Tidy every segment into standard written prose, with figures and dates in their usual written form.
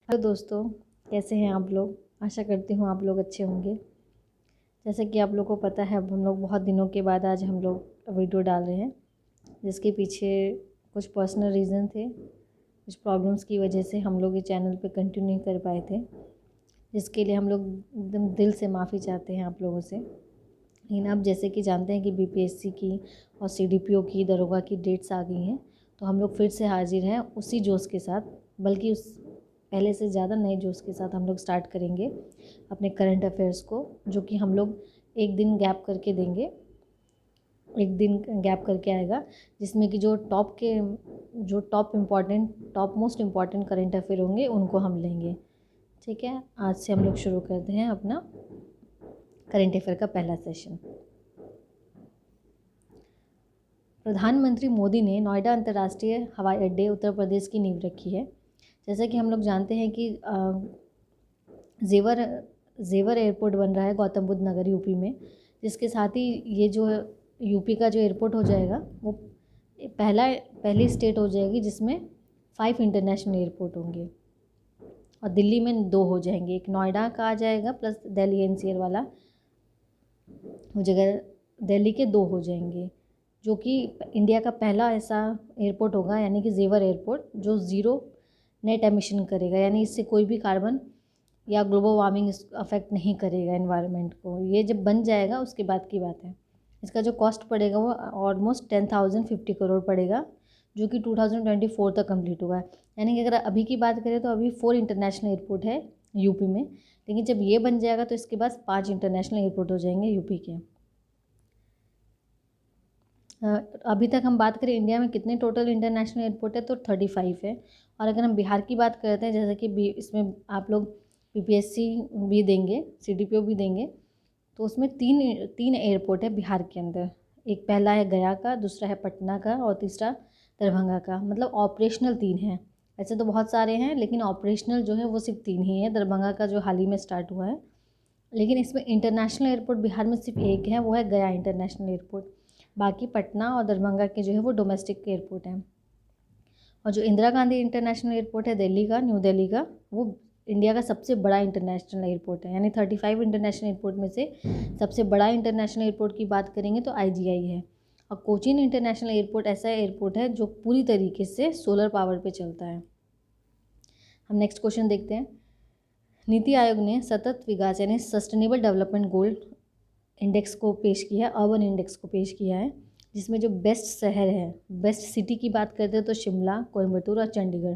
Hello दोस्तों, कैसे हैं आप लोग। आशा करती हूँ आप लोग अच्छे होंगे। जैसे कि आप लोग को पता है, अब हम लोग बहुत दिनों के बाद आज हम लोग वीडियो डाल रहे हैं, जिसके पीछे कुछ पर्सनल रीज़न थे। कुछ प्रॉब्लम्स की वजह से हम लोग ये चैनल पे कंटिन्यू नहीं कर पाए थे, जिसके लिए हम लोग एकदम दिल से माफ़ी चाहते हैं आप लोगों से। लेकिन आप जैसे कि जानते हैं कि बीपीएससी की और सीडीपीओ की, दरोगा की डेट्स आ गई हैं, तो हम लोग फिर से हाजिर हैं उसी जोश के साथ, बल्कि उस पहले से ज़्यादा नए जोश के साथ हम लोग स्टार्ट करेंगे अपने करंट अफेयर्स को, जो कि हम लोग एक दिन गैप करके देंगे। एक दिन गैप करके आएगा, जिसमें कि जो top most important current affair होंगे उनको हम लेंगे। ठीक है, आज से हम लोग शुरू करते हैं अपना करंट अफेयर का पहला सेशन। प्रधानमंत्री मोदी ने नोएडा अंतर्राष्ट्रीय हवाई अड्डे उत्तर प्रदेश की नींव रखी है। जैसा कि हम लोग जानते हैं कि जेवर जेवर एयरपोर्ट बन रहा है गौतम बुद्ध नगर यूपी में, जिसके साथ ही ये जो यूपी का जो एयरपोर्ट हो जाएगा वो पहली स्टेट हो जाएगी जिसमें 5 इंटरनेशनल एयरपोर्ट होंगे। और दिल्ली में 2 हो जाएंगे, एक नोएडा का आ जाएगा प्लस दिल्ली एनसीआर वाला हो जाएगा। दिल्ली के 2 हो जाएंगे, जो कि इंडिया का पहला ऐसा एयरपोर्ट होगा, यानी कि जेवर एयरपोर्ट, जो ज़ीरो नेट एमिशन करेगा, यानी इससे कोई भी कार्बन या ग्लोबल वार्मिंग अफेक्ट नहीं करेगा एनवायरनमेंट को। ये जब बन जाएगा उसके बाद की बात है। इसका जो कॉस्ट पड़ेगा वो ऑलमोस्ट 10,050 करोड़ पड़ेगा, जो कि 2024 तक कंप्लीट होगा। यानी कि अगर अभी की बात करें तो अभी 4 इंटरनेशनल एयरपोर्ट है यूपी में, लेकिन जब ये बन जाएगा तो इसके बाद 5 इंटरनेशनल एयरपोर्ट हो जाएंगे यूपी के। अभी तक हम बात करें इंडिया में कितने टोटल इंटरनेशनल एयरपोर्ट है, तो 35 है। और अगर हम बिहार की बात करते हैं, जैसे कि इसमें आप लोग बीपीएससी भी देंगे, सीडीपीओ भी देंगे, तो उसमें तीन एयरपोर्ट है बिहार के अंदर। एक पहला है गया का, दूसरा है पटना का और तीसरा दरभंगा का। मतलब ऑपरेशनल 3 हैं। ऐसे तो बहुत सारे हैं, लेकिन ऑपरेशनल जो है वो सिर्फ 3 ही है। दरभंगा का जो हाल ही में स्टार्ट हुआ है, लेकिन इसमें इंटरनेशनल एयरपोर्ट बिहार में सिर्फ एक है, वो है गया इंटरनेशनल एयरपोर्ट। बाकी पटना और दरभंगा के जो है वो डोमेस्टिक एयरपोर्ट हैं। और जो इंदिरा गांधी इंटरनेशनल एयरपोर्ट है दिल्ली का, न्यू दिल्ली का, वो इंडिया का सबसे बड़ा इंटरनेशनल एयरपोर्ट है। यानी 35 इंटरनेशनल एयरपोर्ट में से सबसे बड़ा इंटरनेशनल एयरपोर्ट की बात करेंगे तो आईजीआई है। और कोचीन इंटरनेशनल एयरपोर्ट ऐसा एयरपोर्ट है जो पूरी तरीके से सोलर पावर पे चलता है। हम नेक्स्ट क्वेश्चन देखते हैं। नीति आयोग ने सतत विकास यानी सस्टेनेबल डेवलपमेंट गोल इंडेक्स को पेश किया है, अर्बन इंडेक्स को पेश किया है, जिसमें जो बेस्ट शहर है, बेस्ट सिटी की बात करते हैं तो शिमला, कोयम्बटूर और चंडीगढ़,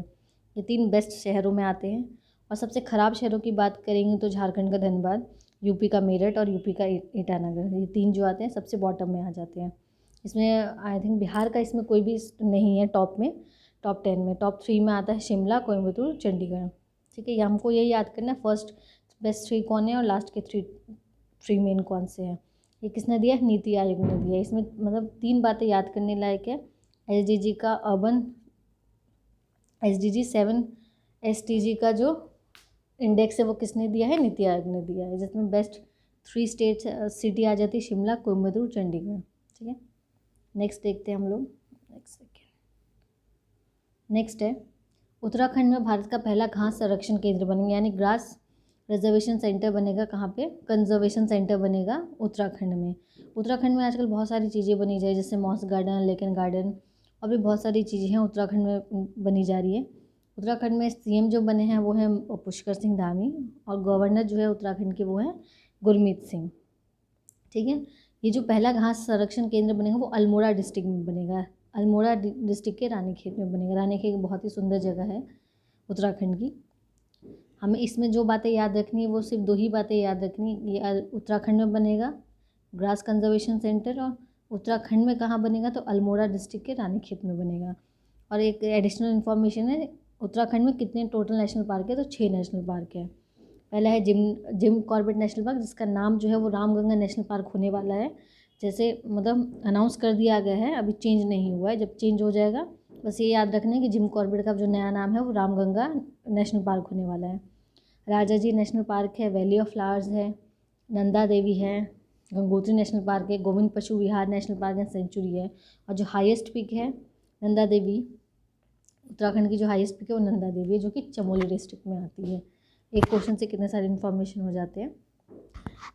ये 3 बेस्ट शहरों में आते हैं। और सबसे ख़राब शहरों की बात करेंगे तो झारखंड का धनबाद, यूपी का मेरठ और यूपी का ईटानगर, ये 3 जो आते हैं सबसे बॉटम में आ जाते हैं। इसमें आई थिंक बिहार का इसमें कोई भी नहीं है टॉप में। टॉप 10 में, टॉप 3 में आता है शिमला, कोयम्बटूर, चंडीगढ़। ठीक है, ये हमको यही याद करना है फर्स्ट बेस्ट 3 कौन है और लास्ट के 3 मेन कौन से हैं। ये किसने दिया है? नीति आयोग ने दिया है। इसमें मतलब 3 बातें याद करने लायक है। एसडीजी का अर्बन, एसडीजी 7, एसटीजी का जो इंडेक्स है वो किसने दिया है? नीति आयोग ने दिया है, जिसमें बेस्ट 3 स्टेट सिटी आ जाती है शिमला, कोयम्बटूर, चंडीगढ़। ठीक है, नेक्स्ट देखते हैं हम लोग। नेक्स्ट है, उत्तराखंड में भारत का पहला घास संरक्षण केंद्र बनेगा, यानी ग्रास रिजर्वेशन सेंटर बनेगा। कहाँ पे? कंजर्वेशन सेंटर बनेगा उत्तराखंड में। उत्तराखंड में आजकल बहुत सारी चीज़ें बनी जा रही है, जैसे मॉस गार्डन, लेकिन गार्डन, और भी बहुत सारी चीज़ें हैं उत्तराखंड में बनी जा रही है। उत्तराखंड में सीएम जो बने हैं वो हैं पुष्कर सिंह धामी, और गवर्नर जो है उत्तराखंड के वो हैं गुरमीत सिंह। ठीक है, ये जो पहला घास संरक्षण केंद्र बनेगा वो अल्मोड़ा डिस्ट्रिक्ट में बनेगा। अल्मोड़ा डिस्ट्रिक्ट के रानीखेत में बनेगा। रानीखेत बहुत ही सुंदर जगह है उत्तराखंड की। हमें इसमें जो बातें याद रखनी है वो सिर्फ 2 ही बातें याद रखनी है। ये उत्तराखंड में बनेगा ग्रास कंजर्वेशन सेंटर, और उत्तराखंड में कहाँ बनेगा? तो अल्मोड़ा डिस्ट्रिक्ट के रानीखेत में बनेगा। और एक एडिशनल इन्फॉर्मेशन है, उत्तराखंड में कितने टोटल नेशनल पार्क है? तो 6 नेशनल पार्क है। पहला है जिम कॉर्बेट नेशनल पार्क, जिसका नाम जो है वो रामगंगा नेशनल पार्क होने वाला है। जैसे मतलब अनाउंस कर दिया गया है, अभी चेंज नहीं हुआ है, जब चेंज हो जाएगा बस ये याद रखना है कि जिम कॉर्बेट का जो नया नाम है वो रामगंगा नेशनल पार्क होने वाला है। राजाजी नेशनल पार्क है, वैली ऑफ फ्लावर्स है, नंदा देवी है, गंगोत्री नेशनल पार्क है, गोविंद पशु विहार नेशनल पार्क एंड सेंचुरी है। और जो हाईएस्ट पीक है नंदा देवी, उत्तराखंड की जो हाईएस्ट पीक है वो नंदा देवी है, जो कि चमोली डिस्ट्रिक्ट में आती है। एक क्वेश्चन से कितने सारे इन्फॉर्मेशन हो जाते हैं।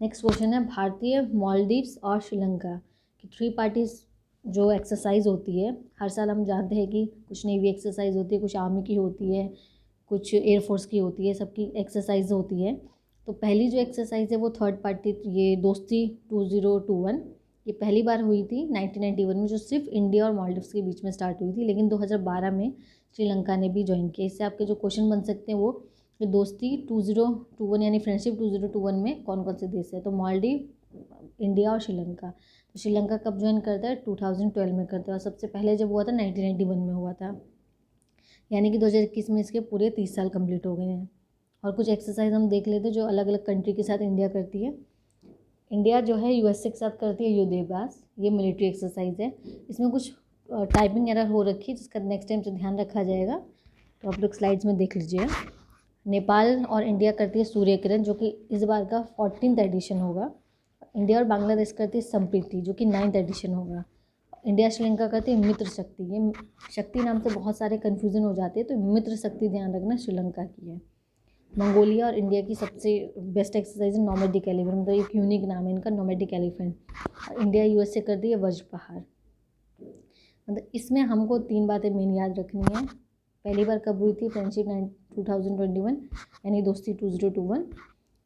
नेक्स्ट क्वेश्चन है, भारतीय, मालदीव्स और श्रीलंका की 3 पार्टीज जो एक्सरसाइज होती है, हर साल हम जानते हैं कि कुछ नेवी एक्सरसाइज होती है, कुछ आर्मी की होती है, कुछ एयरफोर्स की होती है, सबकी एक्सरसाइज होती है। तो पहली जो एक्सरसाइज है वो थर्ड पार्टी, ये दोस्ती 2021, ये पहली बार हुई थी 1991 में, जो सिर्फ इंडिया और मालदीव्स के बीच में स्टार्ट हुई थी, लेकिन 2012 में श्रीलंका ने भी ज्वाइन किया। इससे आपके जो क्वेश्चन बन सकते हैं वो कि दोस्ती 2021 यानी फ्रेंडशिप 2021 में कौन कौन से देश है, तो मालदीव, इंडिया और श्रीलंका। तो श्रीलंका कब ज्वाइन करता है, 2012 में करता है, और सबसे पहले जब हुआ था 1991 में हुआ था, यानी कि 2021 में इसके पूरे 30 साल कंप्लीट हो गए हैं। और कुछ एक्सरसाइज हम देख लेते हैं जो अलग अलग कंट्री के साथ इंडिया करती है। इंडिया जो है यूएसए के साथ करती है युद्धेबाज, ये मिलिट्री एक्सरसाइज है। इसमें कुछ टाइपिंग एरर हो रखी है, जिसका नेक्स्ट टाइम से ध्यान रखा जाएगा, तो आप लोग स्लाइड्स में देख लीजिए। नेपाल और इंडिया करती है सूर्य किरण, जो कि इस बार का 14th एडिशन होगा। इंडिया और बांग्लादेश करती है संप्रीति, जो कि 9th एडिशन होगा। इंडिया श्रीलंका करती है मित्र शक्ति, ये शक्ति नाम से बहुत सारे कन्फ्यूज़न हो जाते हैं, तो मित्र शक्ति ध्यान रखना श्रीलंका की है। मंगोलिया और इंडिया की सबसे बेस्ट एक्सरसाइज है नोमैडिक एलिफेंट, मतलब एक यूनिक नाम है इनका, नोमैडिक एलिफेंट। इंडिया यूएसए करती है वज्र पहाड़। मतलब इसमें हमको 3 बातें मेन याद रखनी है। पहली बार कब हुई थी, फ्रेंडशिप 2021 यानी दोस्ती 2021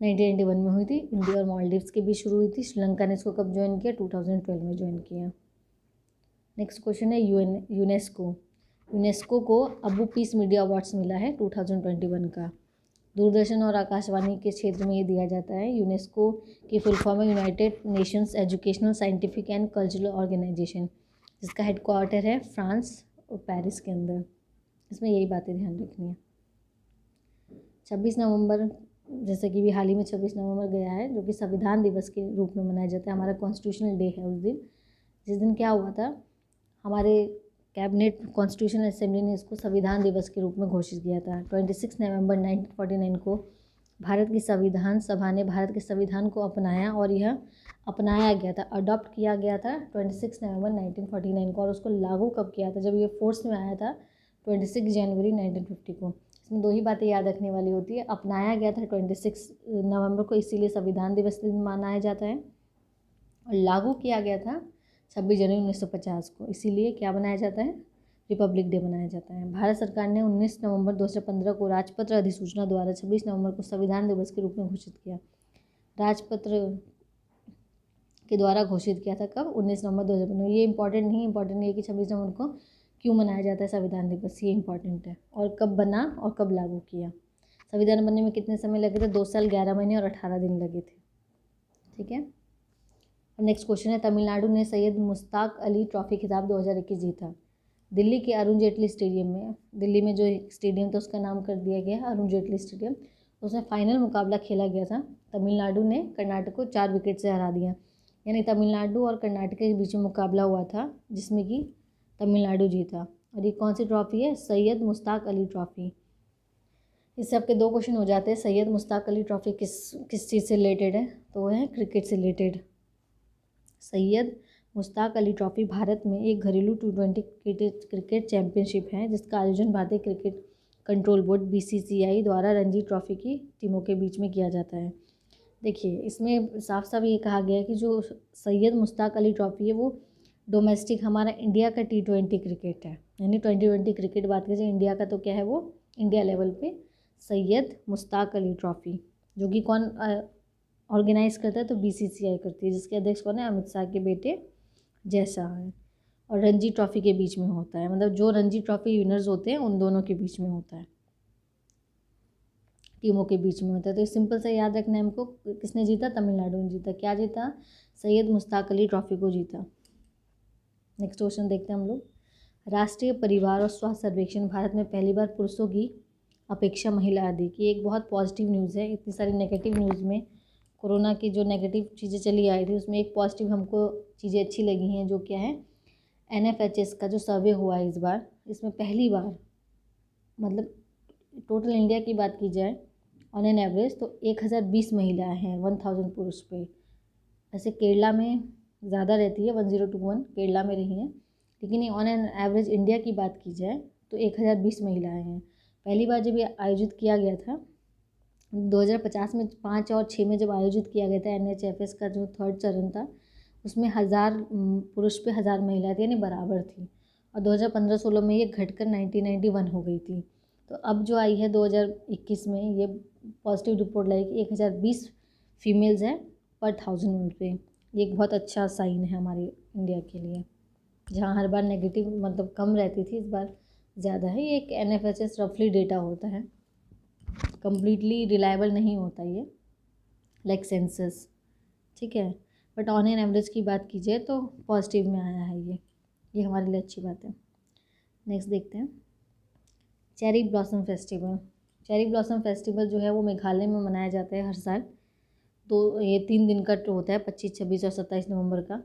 1991 में हुई थी। इंडिया और मालदीव्स के बीच शुरू हुई थी। श्रीलंका ने इसको कब ज्वाइन किया, 2012 में ज्वाइन किया। नेक्स्ट क्वेश्चन है यूनेस्को को अबू पीस मीडिया अवार्ड्स मिला है 2021 का। दूरदर्शन और आकाशवाणी के क्षेत्र में ये दिया जाता है। यूनेस्को की फुल फॉर्म है United Nations Educational, Scientific and Cultural Organization, जिसका हेडक्वार्टर है फ्रांस और पेरिस के अंदर। इसमें यही बातें ध्यान रखनी है। 26 नवंबर, जैसे कि भी हाल ही में 26 नवंबर गया है, जो कि संविधान दिवस के रूप में मनाया जाता है, हमारा कॉन्स्टिट्यूशनल डे है उस दिन। जिस दिन क्या हुआ था, हमारे कैबिनेट कॉन्स्टिट्यूशनल असेंबली ने इसको संविधान दिवस के रूप में घोषित किया था। 26 नवंबर 1949 को भारत की संविधान सभा ने भारत के संविधान को अपनाया, और यह अपनाया गया था, अडॉप्ट किया गया था 26 नवंबर 1949 को। और उसको लागू कब किया था, जब ये फोर्स में आया था 26 जनवरी 1950 को। इसमें 2 ही बातें याद रखने वाली होती है। अपनाया गया था 26 नवंबर को, इसीलिए संविधान दिवस दिन मनाया जाता है, और लागू किया गया था 26 जनवरी 1950 को, इसीलिए क्या बनाया जाता है, रिपब्लिक डे मनाया जाता है। भारत सरकार ने 19 नवंबर 2015 को राजपत्र अधिसूचना द्वारा 26 नवंबर को संविधान दिवस के रूप में घोषित किया। राजपत्र के द्वारा घोषित किया था कब, 19 नवंबर 2015। ये इंपॉर्टेंट नहीं, इंपॉर्टेंट ये कि 26 नवंबर को क्यों मनाया जाता है संविधान दिवस, ये इंपॉर्टेंट है, और कब बना और कब लागू किया। संविधान बनने में कितने समय लगे थे, 2 साल 11 महीने और 18 दिन लगे थे। ठीक है। और नेक्स्ट क्वेश्चन है, तमिलनाडु ने सैयद मुश्ताक अली ट्रॉफी खिताब 2021 जीता। दिल्ली के अरुण जेटली स्टेडियम में, दिल्ली में जो स्टेडियम था उसका नाम कर दिया गया अरुण जेटली स्टेडियम, उसमें फाइनल मुकाबला खेला गया था। तमिलनाडु ने कर्नाटक को 4 विकेट से हरा दिया, यानी तमिलनाडु और कर्नाटक के बीच में मुकाबला हुआ था, जिसमें कि तमिलनाडु जीता। और ये कौन सी ट्रॉफी है, सैयद मुश्ताक अली ट्रॉफी। इससे आपके 2 क्वेश्चन हो जाते हैं। सैयद मुश्ताक अली ट्रॉफी किस चीज़ से रिलेटेड है, तो वो है क्रिकेट से रिलेटेड। सैयद मुश्ताक अली ट्रॉफी भारत में एक घरेलू T20 क्रिकेट चैंपियनशिप है, जिसका आयोजन भारतीय क्रिकेट कंट्रोल बोर्ड BCCI द्वारा रणजी ट्रॉफी की टीमों के बीच में किया जाता है। देखिए, इसमें साफ साफ ये कहा गया है कि जो सैयद मुश्ताक अली ट्रॉफी है वो डोमेस्टिक हमारा इंडिया का T20 क्रिकेट है, यानी 2020 क्रिकेट बात करें इंडिया का, तो क्या है वो इंडिया लेवल पे सैयद मुश्ताक अली ट्रॉफी, जो कि कौन ऑर्गेनाइज करता है, तो BCCI करती है, जिसके अध्यक्ष कौन है, अमित शाह के बेटे जय शाह है। और रणजी ट्रॉफी के बीच में होता है, मतलब जो रणजी ट्रॉफी विनर्स होते हैं उन दोनों के बीच में होता है, टीमों के बीच में होता है। तो सिंपल से याद रखना है हमको, किसने जीता, तमिलनाडु ने जीता। क्या जीता, सैयद मुश्ताक अली ट्रॉफी को जीता। नेक्स्ट क्वेश्चन देखते हैं हम लोग। राष्ट्रीय परिवार और स्वास्थ्य सर्वेक्षण भारत में पहली बार पुरुषों की अपेक्षा महिला अधिक, ये एक बहुत पॉजिटिव न्यूज़ है। इतनी सारी नेगेटिव न्यूज़ में कोरोना की जो नेगेटिव चीज़ें चली आई थी, उसमें एक पॉजिटिव हमको चीज़ें अच्छी लगी हैं, जो क्या है, NFHS का जो सर्वे हुआ है इस बार, इसमें पहली बार, मतलब टोटल इंडिया की बात की जाए ऑन एन एवरेज, तो 1020 महिलाएं हैं 1000 पुरुष पे। ऐसे केरला में ज़्यादा रहती है, 1021 केरला में रही हैं, लेकिन ये ऑन एन एवरेज इंडिया की बात की जाए तो 1020 महिलाएं हैं। पहली बार जब ये आयोजित किया गया था 2050 में, 5 और 6 में जब आयोजित किया गया था NHFS का जो 3rd चरण था, उसमें 1000 पुरुष पे 1000 महिला थी, यानी बराबर थी। और 2015-16 में ये घटकर 1991 हो गई थी। तो अब जो आई है 2021 में, ये पॉजिटिव रिपोर्ट लाई कि 1020 फीमेल्स हैं पर 1000 वुमेन पे। ये एक बहुत अच्छा साइन है हमारे इंडिया के लिए, जहाँ हर बार नेगेटिव मतलब कम रहती थी, इस बार ज़्यादा है। ये एक NFHS रफली डेटा होता है, कम्प्लीटली रिलायबल नहीं होता ये, लाइक सेंसस, ठीक है। बट ऑन एन एवरेज की बात कीजिए तो पॉजिटिव में आया है ये हमारे लिए अच्छी बात है। नेक्स्ट देखते हैं cherry blossom festival. Cherry blossom festival जो है वो मेघालय में मनाया जाता है हर साल। तो ये 3 दिन का होता है, 25, 26 और 27 नवंबर का।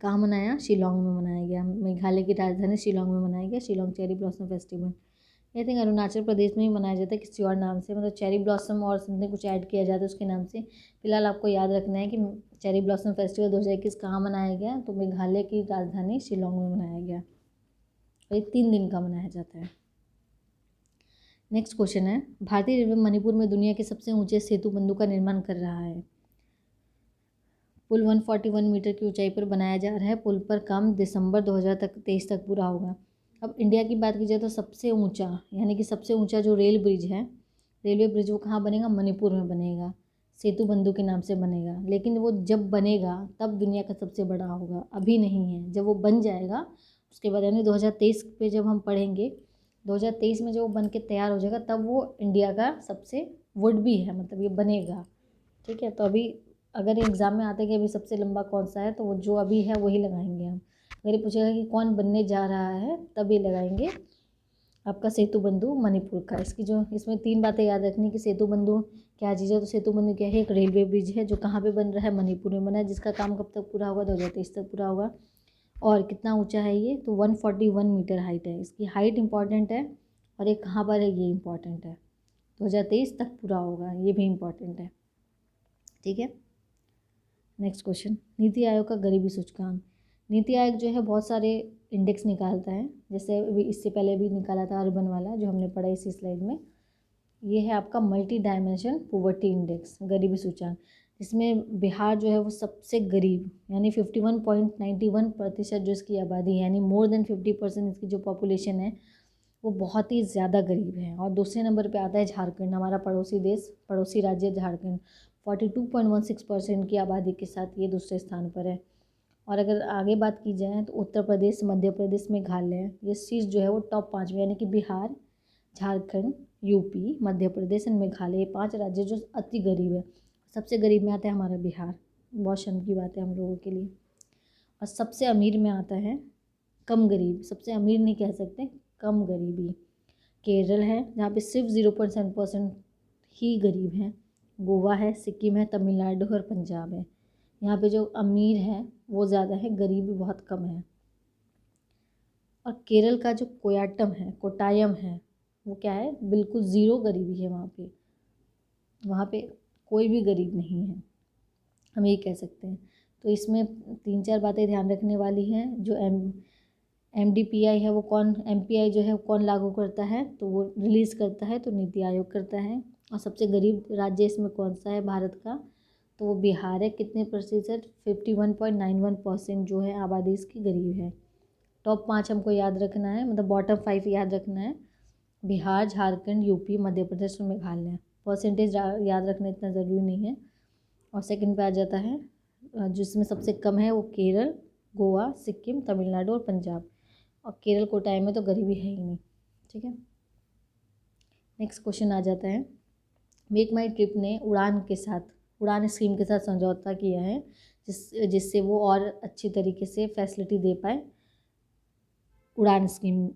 कहाँ मनाया? शिलोंग में मनाया गया, मेघालय की राजधानी शिलोंग में मनाया गया Shillong cherry blossom festival. I think Arunachal Pradesh में ही मनाया जाता है किसी और नाम से, मतलब चेरी ब्लॉसम और समथिंग कुछ ऐड किया जाता है उसके नाम से। फिलहाल आपको याद रखना है कि चेरी ब्लॉसम फेस्टिवल 2021 कहाँ मनाया गया, तो मेघालय की राजधानी शिलोंग में मनाया गया और ये 3 दिन का मनाया जाता है। नेक्स्ट क्वेश्चन है, भारतीय रेलवे मणिपुर में दुनिया के सबसे ऊंचे सेतु बंधु का निर्माण कर रहा है। पुल 141 मीटर की ऊंचाई पर बनाया जा रहा है। पुल पर काम दिसंबर 2023 तक पूरा होगा। अब इंडिया की बात की जाए तो सबसे ऊंचा, यानी कि सबसे ऊंचा जो रेल ब्रिज है, रेलवे ब्रिज, वो कहाँ बनेगा? मणिपुर में बनेगा, सेतु बंधु के नाम से बनेगा। लेकिन वो जब बनेगा तब दुनिया का सबसे बड़ा होगा, अभी नहीं है। जब वो बन जाएगा उसके बाद, यानी 2023 पे जब हम पढ़ेंगे, 2023 में जब वो बन के तैयार हो जाएगा तब वो इंडिया का सबसे वुड भी है, मतलब ये बनेगा, ठीक है। तो अभी अगर एग्ज़ाम में आते कि अभी सबसे लंबा कौन सा है, तो वो जो अभी है वही लगाएंगे हम। अगर ये पूछेगा कि कौन बनने जा रहा है, तब ये लगाएंगे आपका सेतु बंधु मणिपुर का। इसमें 3 बातें याद रखनी कि सेतु बंधु क्या चीज़ है। तो सेतु बंधु क्या है? एक रेलवे ब्रिज है जो कहाँ पे बन रहा है? मणिपुर में बना है, जिसका काम कब तक पूरा होगा? 2023 तक पूरा होगा। और कितना ऊंचा है ये? तो 141 मीटर हाइट है। इसकी हाइट इंपॉर्टेंट है, और ये कहाँ पर है ये इंपॉर्टेंट है। 2023 तक पूरा होगा, ये भी इम्पॉर्टेंट है, ठीक है। नेक्स्ट क्वेश्चन, नीति आयोग का गरीबी सूचकांक। नीति आयोग जो है बहुत सारे इंडेक्स निकालता है, जैसे इससे पहले भी निकाला था अर्बन वाला जो हमने पढ़ा इसी स्लाइड में। ये है आपका मल्टी डायमेंशन पॉवर्टी इंडेक्स, गरीबी सूचकांक, जिसमें बिहार जो है वो सबसे गरीब, यानी 51.91% जो इसकी आबादी है, यानी मोर देन 50% इसकी जो पॉपुलेशन है वो बहुत ही ज़्यादा गरीब है। और दूसरे नंबर पे आता है झारखंड, हमारा पड़ोसी देश, पड़ोसी राज्य झारखंड, 42.16% की आबादी के साथ ये दूसरे स्थान पर है। और अगर आगे बात की जाए तो उत्तर प्रदेश, मध्य प्रदेश, मेघालय, ये चीज़ जो है वो टॉप 5 में, यानी कि बिहार, झारखंड, यूपी, मध्य प्रदेश एंड मेघालय, ये 5 राज्य जो अति गरीब है। सबसे गरीब में आता है हमारा बिहार, बहुत शर्म की बात है हम लोगों के लिए। और सबसे अमीर में आता है कम गरीब, सबसे अमीर नहीं कह सकते, कम गरीबी, केरल है जहाँ पे सिर्फ 0.7% ही गरीब हैं। गोवा है, सिक्किम है, तमिलनाडु और पंजाब है। यहाँ पे जो अमीर है वो ज़्यादा है, गरीबी बहुत कम है। और केरल का जो कोटायम है वो क्या है? बिल्कुल ज़ीरो गरीबी है वहाँ पे कोई भी गरीब नहीं है, हम ये कह सकते हैं। तो इसमें 3-4 बातें ध्यान रखने वाली हैं। जो MDPI है वो कौन, MPI जो है वो कौन लागू करता है? तो वो रिलीज़ करता है तो नीति आयोग करता है। और सबसे गरीब राज्य इसमें कौन सा है भारत का? तो वो बिहार है। कितने प्रतिशत? 51.91% जो है आबादी इसकी गरीब है। टॉप 5 हमको याद रखना है, मतलब बॉटम 5 याद रखना है, बिहार, झारखंड, यूपी, मध्य प्रदेश और मेघालय। परसेंटेज याद रखना इतना ज़रूरी नहीं है। और सेकंड पे आ जाता है जिसमें सबसे कम है वो केरल, गोवा, सिक्किम, तमिलनाडु और पंजाब। और केरल कोटाई में तो गरीबी है ही नहीं, ठीक है। नेक्स्ट क्वेश्चन आ जाता है, मेक माई ट्रिप ने उड़ान स्कीम के साथ समझौता किया है जिससे वो और अच्छी तरीके से फैसिलिटी दे पाए उड़ान स्कीम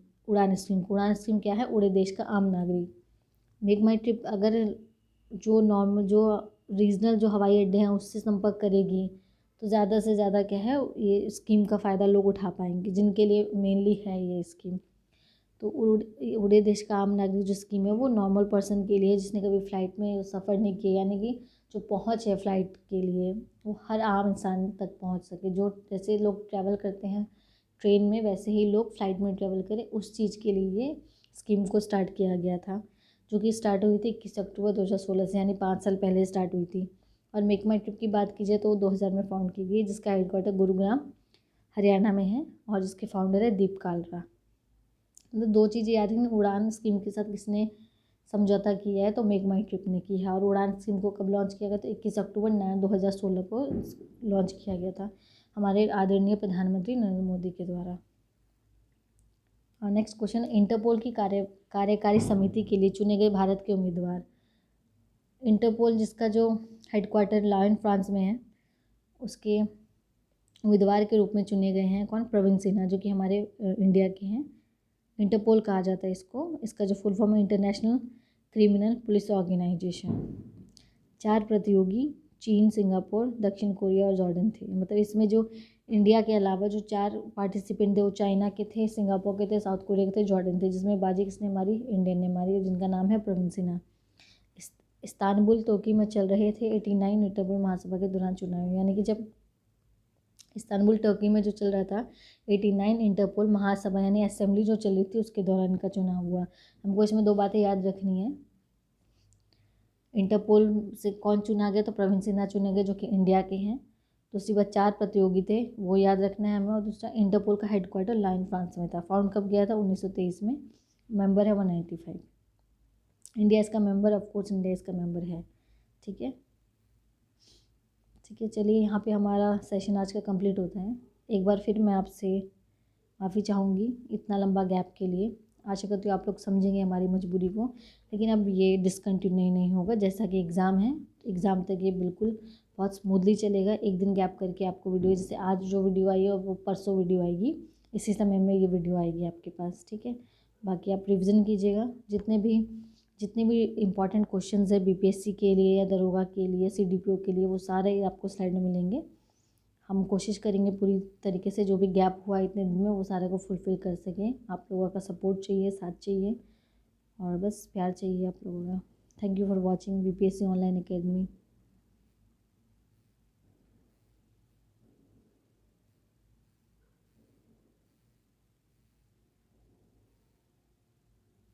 क्या है? उड़े देश का आम नागरिक। मेक माई ट्रिप अगर जो रीजनल जो हवाई अड्डे हैं उससे संपर्क करेगी तो ज़्यादा से ज़्यादा क्या है, ये स्कीम का फ़ायदा लोग उठा पाएंगे, जिनके लिए मेनली है ये स्कीम। तो उड़े देश का आम नागरिक जो स्कीम है वो नॉर्मल पर्सन के लिए, जिसने कभी फ़्लाइट में सफ़र नहीं किया, यानी कि जो पहुंच है फ़्लाइट के लिए वो हर आम इंसान तक पहुंच सके। जो जैसे लोग ट्रैवल करते हैं ट्रेन में वैसे ही लोग फ्लाइट में ट्रेवल करें, उस चीज़ के लिए ये स्कीम को स्टार्ट किया गया था, जो कि स्टार्ट हुई थी 21 अक्टूबर 2016 से, यानी 5 साल पहले स्टार्ट हुई थी। और मेक माई ट्रिप की बात कीजिए तो 2000 में फाउंड की गई, जिसका हेडक्वार्टर गुरुग्राम हरियाणा में है और जिसके फाउंडर है दीप कालरा। मतलब दो चीज़ें याद रखनी, उड़ान स्कीम के साथ किसने समझौता किया है तो मेक माई ट्रिप ने की है। और उड़ान स्कीम को कब लॉन्च किया गया तो 21 अक्टूबर 2016 को लॉन्च किया गया था हमारे आदरणीय प्रधानमंत्री नरेंद्र मोदी के द्वारा। और नेक्स्ट क्वेश्चन, इंटरपोल की कार्यकारी समिति के लिए चुने गए भारत के उम्मीदवार। इंटरपोल जिसका जो हेडक्वार्टर लायन फ्रांस में है, उसके उम्मीदवार के रूप में चुने गए हैं कौन, प्रवीण सिन्हा, जो कि हमारे इंडिया के हैं। इंटरपोल कहा जाता है इसको, इसका जो फुल फॉर्म है इंटरनेशनल क्रिमिनल पुलिस ऑर्गेनाइजेशन। 4 प्रतियोगी चीन, सिंगापुर, दक्षिण कोरिया और जॉर्डन थे। मतलब इसमें जो इंडिया के अलावा जो 4 पार्टिसिपेंट थे वो चाइना के थे, सिंगापुर के थे, साउथ कोरिया के थे, जॉर्डन थे, जिसमें बाजी किसने मारी, इंडियन ने मारी, जिनका नाम है प्रवीण सिन्हा। इस्तानबुल तुर्की में चल रहे थे 89 इंटरपोल महासभा के दौरान चुनाव, यानी कि जब इस्तानबुल तुर्की में जो चल रहा था 89 इंटरपोल महासभा यानी असेंबली जो चल रही थी, उसके दौरान इनका चुनाव हुआ। हमको इसमें 2 बातें याद रखनी है। इंटरपोल से कौन चुना गया तो प्रवीण सिन्हा चुने गए, जो कि इंडिया के हैं। दूसरी बात 4 प्रतियोगी थे, वो याद रखना है हमें। और दूसरा, इंटरपोल का हेडक्वार्टर लाइन फ्रांस में था। फाउंड कब गया था 1923 में। मेंबर है 195। इंडिया इसका मेंबर, ऑफकोर्स इंडिया इसका मेंबर है। ठीक है, चलिए यहाँ पे हमारा सेशन आज का कंप्लीट होता है। एक बार फिर मैं आपसे माफ़ी चाहूँगी इतना लंबा गैप के लिए। आशा करती हूँ आप लोग समझेंगे हमारी मजबूरी को। लेकिन अब ये डिसकंटिन्यू नहीं होगा, जैसा कि एग्ज़ाम है, एग्ज़ाम तक ये बिल्कुल बहुत स्मूथली चलेगा। एक दिन गैप करके आपको वीडियो, जैसे आज जो वीडियो आई है वो परसों वीडियो आएगी, इसी समय में ये वीडियो आएगी आपके पास। ठीक है, बाकी आप रिविज़न कीजिएगा। जितने भी इंपॉर्टेंट क्वेश्चंस है बीपीएससी के लिए या दरोगा के लिए, सीडीपीओ के लिए, वो सारे आपको स्लाइड में मिलेंगे। हम कोशिश करेंगे पूरी तरीके से जो भी गैप हुआ इतने दिन में वो सारे को फुलफ़िल कर सकें। आप लोगों का सपोर्ट चाहिए, साथ चाहिए और बस प्यार चाहिए आप लोगों का। Thank you for watching BPSC online academy.